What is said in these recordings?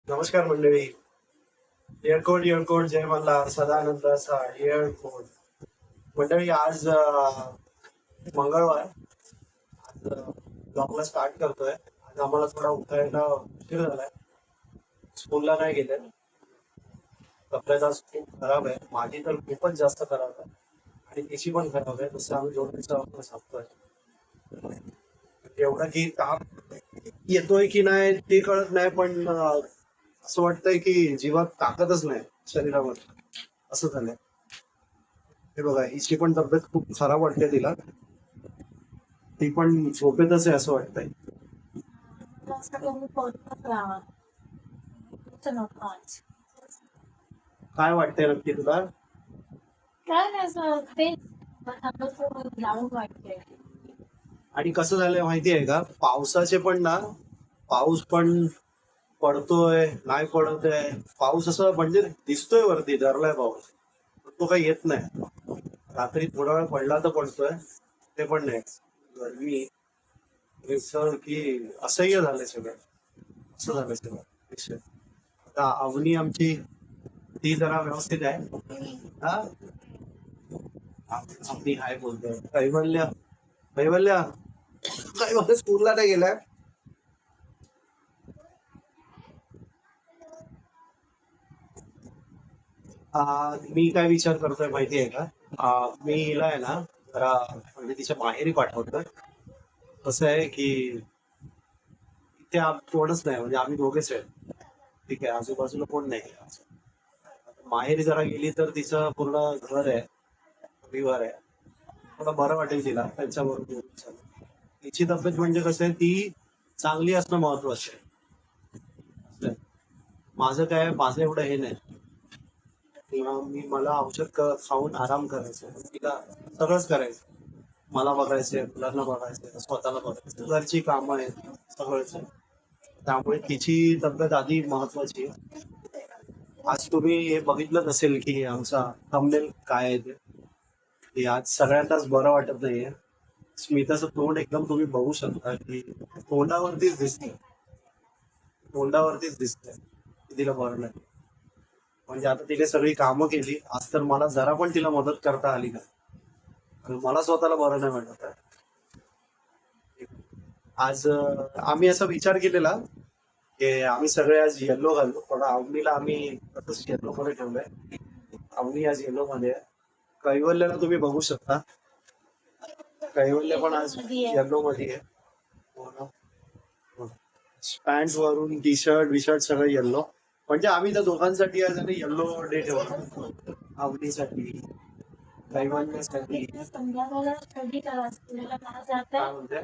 नमस्कार मंडळी. एअरकोड एअरकोड जय मल्हार सदानंद असा एअरकोड. मंडळी आज मंगळवार. आज ब्लॉगला स्टार्ट करतोय. आज आम्हाला थोडा उठायला उशीर झालाय. स्कूलला नाही गेले. तब्येत आज खूप खराब आहे. माझी तर खूपच जास्त खराब आहे आणि तिची पण खराब आहे. तसं आम्ही जोडणीचा सांगतोय एवढं की ताप येतोय की नाही ते कळत नाही, पण असं वाटतंय की जीवात ताकदच नाही शरीरामध्ये. असं झालंय. हे बघा, हिची पण तब्येत खूप खराब वाटते तिला. ती पण झोपेतच आहे असं वाटतंय. काय वाटतंय नक्की तुला? काय नाही असं तेच लावून वाटते. आणि कसं झालंय माहिती आहे का, पावसाचे पण ना, पाऊस पण पडतोय नाही पडत आहे. पाऊस असं म्हणजे दिसतोय वरती धरलाय पाऊस, पण तो काही येत नाही. रात्री थोडा वेळ पडला तर पडतोय, ते पण नाही. गरमी रिसळ की असह्य झालंय सगळं. असं झालंय सगळं विषय. आता अवनी आमची ती जरा व्यवस्थित आहे. हा, अवनी हाय बोलतोय. कैवल्य कैवल्य कैवल्य स्कूलला नाही गेलाय. मी काय विचार करतोय माहिती आहे का, मी हिला आहे ना जरा म्हणजे तिच्या माहेरी पाठवतोय. कसं आहे की इथे कोणच नाही, म्हणजे आम्ही दोघेच आहे. ठीक आहे, आजूबाजूला कोण नाही. माहेरी जरा गेली तर तिचं पूर्ण घर आहे, परिवार आहे. थोडं बरं वाटेल तिला त्यांच्याबरोबर बोलून चालून. तिची तब्येत म्हणजे कसं आहे, ती चांगली असणं महत्वाचं आहे. असं आहे. माझं काय, माझं एवढं हे नाही. किंवा मला औषध खाऊन आराम करायचं, तिला सगळंच करायचं. मला बघायचंय, मुलांना बघायचंय, स्वतःला बघायचं, घरची कामं आहेत, सगळंच आहे. त्यामुळे तिची तब्येत आधी महत्वाची आहे. आज तुम्ही हे बघितलंच असेल की आमचा थंबनेल काय आहे ते. की आज सगळ्यांनाच बरं वाटत नाहीये. स्मिताचं तोंड एकदम तुम्ही बघू शकता की तोंडावरतीच दिसतंय. तोंडावरतीच दिसतंय की तिला बरं नाही. म्हणजे आता तिने सगळी कामं केली, आज तर मला जरा पण तिला मदत करता आली का. आणि मला स्वतःला बरं नाही वाटत आहे. आज आम्ही असा विचार केलेला की आम्ही सगळे आज येल्लो घालू, पण अवनीला आम्ही तसंच येल्लो मध्ये ठेवलंय. अवनी आज येल्लो मध्ये आहे. कैवल्याला तुम्ही बघू शकता, कैवल्य पण आज येल्लो मध्ये आहे. हो ना? पॅन्ट वरून टी शर्ट विशर्ट सगळं येल्लो. म्हणजे आम्ही त्या दोघांसाठी आज येल्लो डे ठेवला. अवनीसाठी, कैवल्यासाठी. संध्याकाळला स्टडी करा, स्कूलला मला जात काय आहे. म्हणते?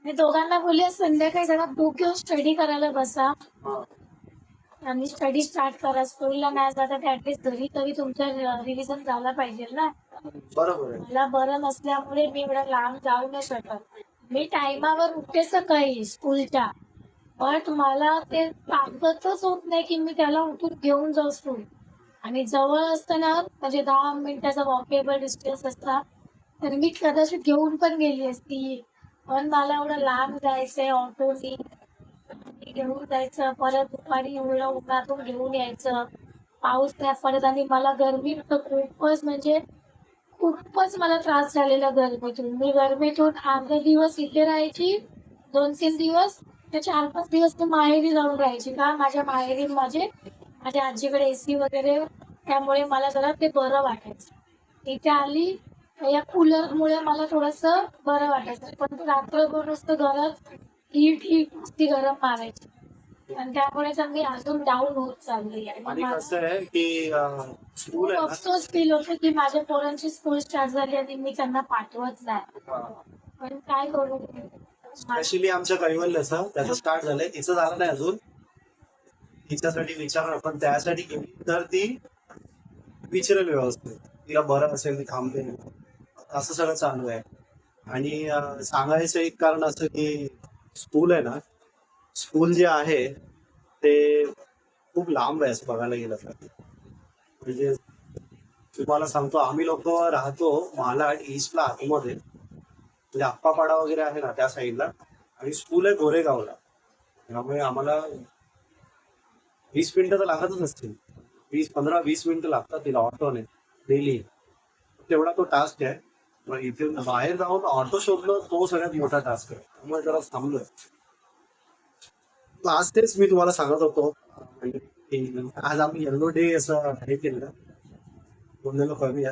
मी दोघांना बोलले संध्याकाळी जरा बुक घेऊन स्टडी करायला बसा हा, आणि स्टडी स्टार्ट करा. स्कूलला नाही जाता तर ऍटलीस्ट घरी तरी तुमचं रिव्हिजन झाला पाहिजे ना. बरोबर आहे. मला बरं नसल्यामुळे मी एवढं लांब जाऊ नाही शकत. मी टायमावर उठते सकाळी स्कूलच्या, बट मला ते ताकदच होत नाही की मी त्याला उठून घेऊन जाऊ स्कूल. आणि जवळ असताना म्हणजे 10 मिनिटाचा वॉकेबल डिस्टन्स असता तर मी कदाचित घेऊन पण गेली असती. पण मला एवढं लांब जायचंय ऑटोनी, घेऊन जायचं, परत दुपारी एवढं उन्हातून घेऊन यायचं, पाऊस त्यात पडत आणि मला गरमी तर खूपच म्हणजे खूपच मला त्रास झालेला गरमीतून. मी गरमीतून अर्धा दिवस इथे राहायची, 2-3 दिवस, ते 4-5 दिवस मी माहेरी जाऊन राहायची. का माझ्या माहेरी माझ्या आजीकडे एसी वगैरे, त्यामुळे मला जरा ते बरं वाटायचं. इथे आली या कूलरमुळे मला थोडंसं बरं वाटायचं, पण रात्रभर नुसतं घरात हीट हीट नुसती गरम मारायची आणि त्यामुळे तर मी अजून डाऊन होत चालली. आणि आणि मला कसं आहे की स्कूल खूप आहे अफसोस फील होतं की माझ्या पोरांची स्कूल स्टार्ट झाली आणि मी त्यांना पाठवत नाही. ना, पण काय करू, स्पेशली आमच्या कैवल्याचं त्याचं स्टार्ट झालंय, तिचं झालं नाही अजून. तिच्यासाठी विचारणार, पण त्यासाठी गेली तर ती विचारेल व्यवस्थित. तिला बरं असेल ती थांबते, असं सगळं चालू आहे. आणि सांगायचं एक कारण असं की स्कूल आहे ना, स्कूल जे आहे ते खूप लांब आहे असं बघायला गेलं तर. म्हणजे तुम्हाला सांगतो, आम्ही लोक राहतो मालाड ईस्टला आतमध्ये, म्हणजे आप्पापाडा वगैरे आहे ना त्या साईडला, आणि स्कूल आहे गोरेगावला. त्यामुळे आम्हाला 20 मिनिटं तर लागतच असतील. 15-20 मिनिटं लागतात तिला ऑटोने डेली. तेवढा तो टास्क आहे. मग इथे बाहेर जाऊन ऑटो शोधणं तो सगळ्यात मोठा टास्क आहे. त्यामुळे जरा थांबलोय. तर आज तेच मी तुम्हाला सांगत होतो म्हणजे की आज आम्ही येल्लो डे असं हे केलं. बोललेलो करूया.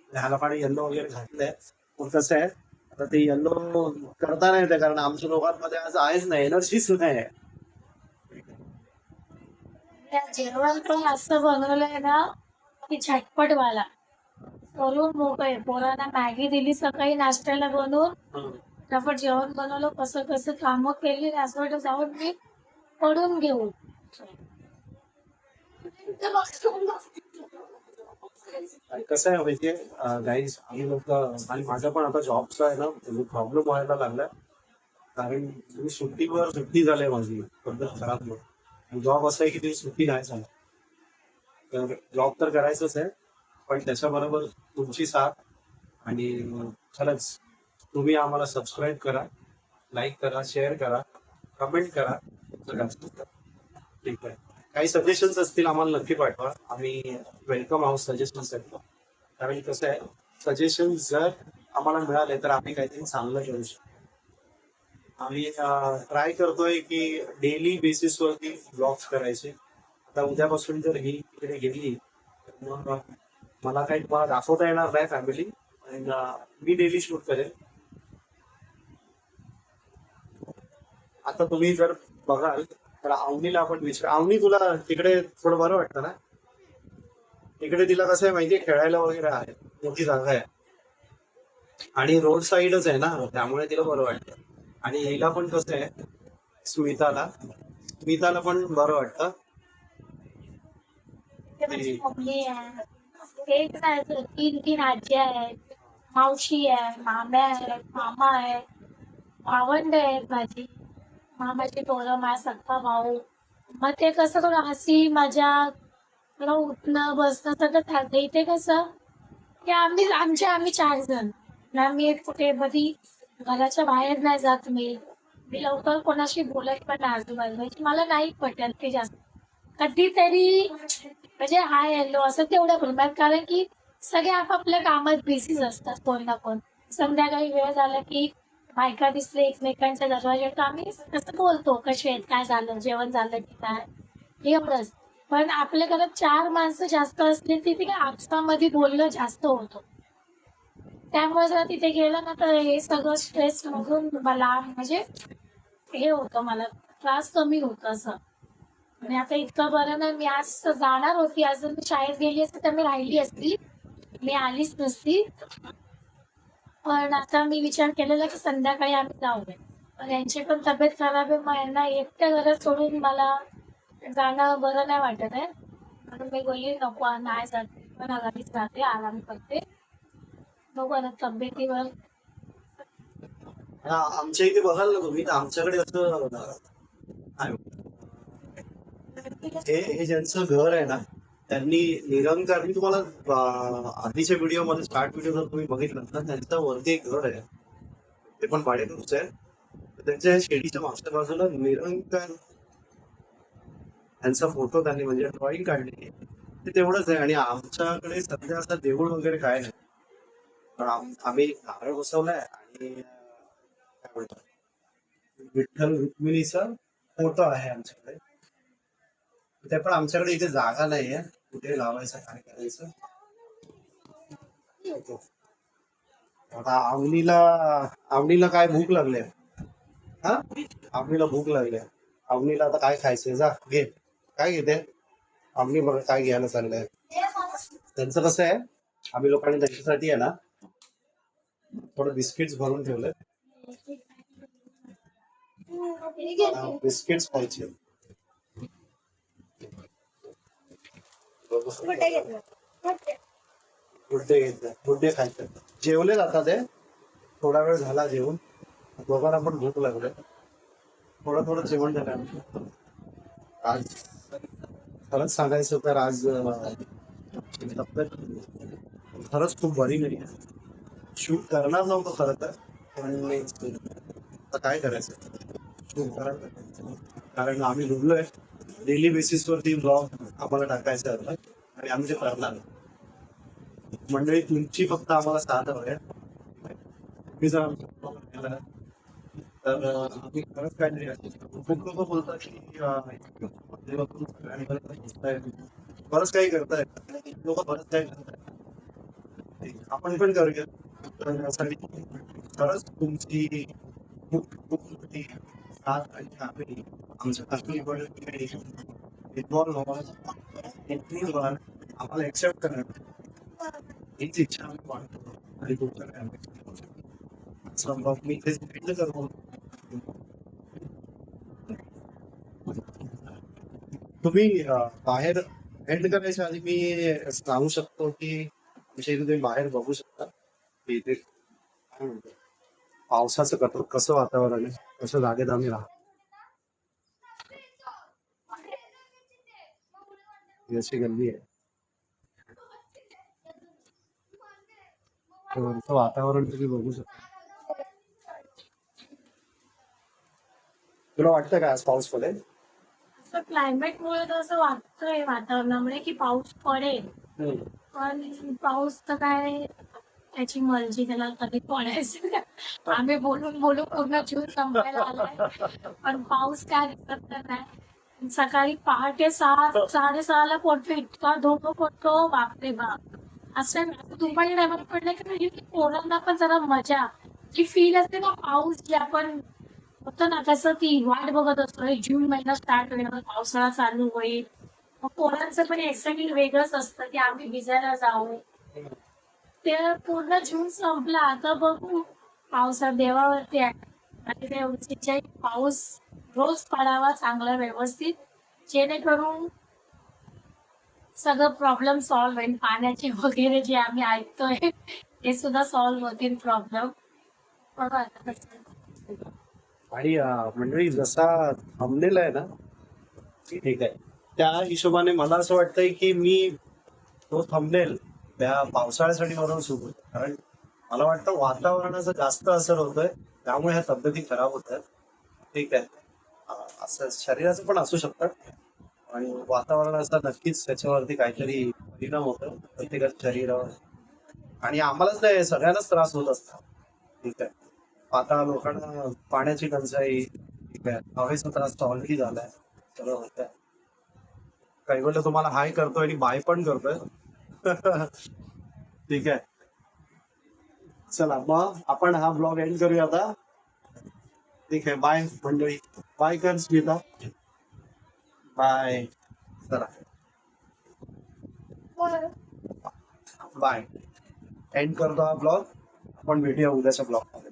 ह्याला पाणी येल्लो वगैरे घातलंय. पण कसं आहे आता ते येल्लो करता नाही येते कारण आमच्या लोकांमध्ये आज आहेच नाही, एनर्जीच नाही आहे. त्या जेवण पण असं बनवलंय ना की झटपट वाला करून मोकळे. पोरांना मॅगी दिली सकाळी नाश्त्याला बनवून, हं. फटाफट जेवण बनवलं, कसं कसं कामं केली, असं वाटतं जाऊन मी पडून घेऊ. आणि कसं आहे माहितीये गाईज आम्ही लोक आणि माझा पण आता जॉबचा आहे ना प्रॉब्लेम व्हायला लागलाय. कारण तुम्ही सुट्टी झाली आहे माझी पद्धत खराब जॉब असं आहे की ती सुट्टी नाही झाली. तर जॉब तर करायचंच आहे पण त्याच्याबरोबर तुमची साथ आणि खरंच तुम्ही आम्हाला सबस्क्राईब करा, लाईक करा, शेअर करा, कमेंट करा. ठीक आहे. काही सजेशन्स असतील आम्हाला नक्की पाठवा. आम्ही वेलकम आहोत सजेशनसाठी. कारण कसं आहे सजेशन जर आम्हाला मिळाले तर आम्ही काहीतरी चांगलं करू शकतो. आम्ही ट्राय करतोय की डेली बेसिसवरती ब्लॉग्स करायचे. आता उद्यापासून जर ही इकडे गेली तर मग मला काही तुम्हाला दाखवता येणार नाही फॅमिली. मी डेली शूट करेन. आता तुम्ही जर बघाल तर अवनीला आपण अवनी तुला तिकडे थोडं बरं वाटतं ना? तिकडे तिला कसं आहे माहितीये खेळायला वगैरे आहे, मोठी जागा आहे आणि रोड साईडच आहे ना त्यामुळे तिला बरं वाटतं. आणि हिला पण कसं आहे स्मिताला पण बरं वाटतं. ते माझी मम्मी आहे. तेच नाही तर 3-3 आज्या आहेत, मावशी आहे, माम्या आहेत, मामा आहे, भावंड आहेत माझी, मामाची पोरं, माझा सख्खा भाऊ. मग ते कसं थोडं हसी मजाक, थोडं उठणं बसणं सगळं चालतं. इथे कसं की आम्ही 4 जण ना. मी कुठे कधी घराच्या बाहेर नाही जात. मी लवकर कोणाशी बोलत पण नाही आजूबाजूला. म्हणजे मला नाही पटत ते जास्त. कधीतरी म्हणजे हाय हॅलो असं तेवढं प्रमाणात, कारण की सगळे आपापल्या कामात बिझीच असतात कोण ना कोण. संध्याकाळी वेळ झाला की बायका दिसले एकमेकांच्या दरवाज्यावर तर आम्ही कसं बोलतो, कसे आहेत, काय झालं, जेवण झालं की काय, एवढंच. पण आपल्या घरात 4 माणसं जास्त असली की ते काय आपसामध्ये बोलणं जास्त होतं. त्यामुळे जर तिथे गेलं ना तर हे सगळं स्ट्रेस मधून मला म्हणजे हे होतं, मला त्रास कमी होतो असं. आणि आता इतकं बरं नाही. मी आज जाणार होती, आज जर मी शाळेत गेली असती तर मी राहिली असती, मी आलीच नसती. पण आता मी विचार केलेला की संध्याकाळी आम्ही जाऊया. पण यांची पण तब्येत खराब आहे, मग यांना एकट्या घरात सोडून मला जाणं बरं नाही वाटत आहे. म्हणून मी बोलली नको नाही जात, पण घरीच राहते, आराम करते. बघू आता तब्येतीवर. आमच्या इथे बघाल ना तुम्ही तर आमच्याकडे असं आहे. हे ज्यांचं घर आहे ना त्यांनी निरंकार मी तुम्हाला आधीच्या व्हिडिओ स्टार्ट व्हिडिओ जर तुम्ही बघितलं तर त्यांचं वरती एक घर आहे ते पण भाडेकरूच आहे. त्यांच्या शेडीच्या मागच्या बाजूला निरंकार यांचा फोटो त्यांनी म्हणजे ड्रॉइंग काढली ते तेवढंच आहे. आणि आमच्याकडे सध्या असं देऊळ वगैरे काय नाही. पण आम्ही नारळ बसवलाय आणि काय म्हणतात विठ्ठल रुक्मिणीचा फोटो आहे आमच्याकडे. ते पण आमच्याकडे इथे जागा नाहीये कुठे लावायचं काय करायचं. आता आवनीला काय भूक लागली हा. आवनीला भूक लागली. आवनीला आता काय खायचंय जा घे. काय घेते आवनी बघा काय घ्यायला चाललंय. त्यांचं कसं आहे आम्ही लोकांनी त्यांच्यासाठी आहे ना थोडं बिस्किट्स भरून ठेवले. बिस्किट्स खायचे. गुड्डे खायचे. जेवले जातात ते थोडा वेळ झाला जेवून. दोघांना पण भूक लागले. थोडं थोडं जेवण झालं आमचं. आज खरंच सांगायचं तर आज तब्येत खरंच खूप बरी नाही आहे. शूट करणार नव्हतं खरं तर पण आता काय करायचं शूट करायला कारण आम्ही डुबलोय डेली बेसिसवरती ब्लॉग आम्हाला टाकायचा होता आणि आम्ही ते करणार. मंडळी तुमची फक्त आम्हाला साथ हवी आहे. तुम्ही जर आमचा blog केला तर आम्ही खरंच काहीतरी असेल. खूप लोक बोलतात की माध्यमातून सगळ्यांपर्यंत पोहोचतायत. बरंच काही करतायत. लोक बरंच काही करतायत. आपण पण करूया. तर यासाठी खरंच तुमची खूप खूप मोठी साथ आणि आम्ही आमच्या तकलीफवर इन्व्हॉल्व व्हावं, include व्हाल, आम्हाला एक्सेप्ट करा हीच इच्छा आम्ही मानतो आणि तुमचं काय संभव मी इथे भेटलं करतो. तुम्ही बाहेर एंड करायच्या आधी मी सांगू शकतो की आमच्या इथे तुम्ही बाहेर बघू शकता की इथे काय म्हणतो पावसाचं कसं वातावरण आहे, कसं जागेत आम्ही राहतो. ही अशी गल्ली आहे. तर वरचं वातावरण तुम्ही बघू शकता. तुला वाटतं का आज पाऊस पडेल? असं क्लायमेट मुळे तर असं वाटतंय वातावरणामुळे की पाऊस पडेल. पण पाऊस तर काय त्याची मर्जी, त्याला कधी पडायचं. आम्ही बोलून बोलून पूर्ण जीव संपायला आलाय, पण पाऊस काय दिसत तर नाही. सकाळी पहाटे 6:30ला पडतो, इतका धोका पडतो बापरे बाप. असं दुपारी टायमात पडलं की म्हणजे पोरांना पण जरा मजा जी फील असते ना, पाऊस जे आपण होतं ना तसं ती वाट बघत असतो. जून महिना स्टार्ट होईल, पावसाळा चालू होईल. मग पोरांचं पण एक्साइटमेंट वेगळंच असतं की आम्ही भिजायला जाऊ. ते पूर्ण जून संपला, आता बघू पावसा देवावरती आहे. आणि ते एवढीच इच्छा आहे की पाऊस रोज पडावा चांगला व्यवस्थित, जेणेकरून सगळं प्रॉब्लेम सॉल्व्ह होईल. पाण्याचे वगैरे जे आम्ही ऐकतोय ते सुद्धा सॉल्व्ह होतील प्रॉब्लेम. बघा आता कसं. आणि मंडळी जसा थांबलेला आहे ना, ठीक आहे, त्या हिशोबाने मला असं वाटतंय की मी तो थांबनेल त्या पावसाळ्यासाठी बनवून सुरू, कारण मला वाटतं वातावरणाचा जास्त असर होतोय त्यामुळे ह्या तब्येती खराब होत आहेत. ठीक आहे, असं शरीराचं पण असू शकतं आणि वातावरणाचा नक्कीच त्याच्यावरती काहीतरी परिणाम होतो प्रत्येकाच्या शरीरावर. आणि आम्हालाच नाही, सगळ्यांनाच त्रास होत असतात. ठीक आहे, आता लोकांना पाण्याची टंचाई, ठीक आहे, हवेचा त्रास तर ऑलरेडी झालाय, सगळं होत आहे. काही वेळेला तुम्हाला हाय करतोय आणि बाय पण करतोय. ठीक आहे, चला मग आपण हा ब्लॉग एंड करूया आता. ठीक आहे, बाय मंडळी. बाय कर स्मिता. बाय. चला बाय. एंड करतो हा ब्लॉग. आपण भेटूया उद्याच्या ब्लॉग मध्ये.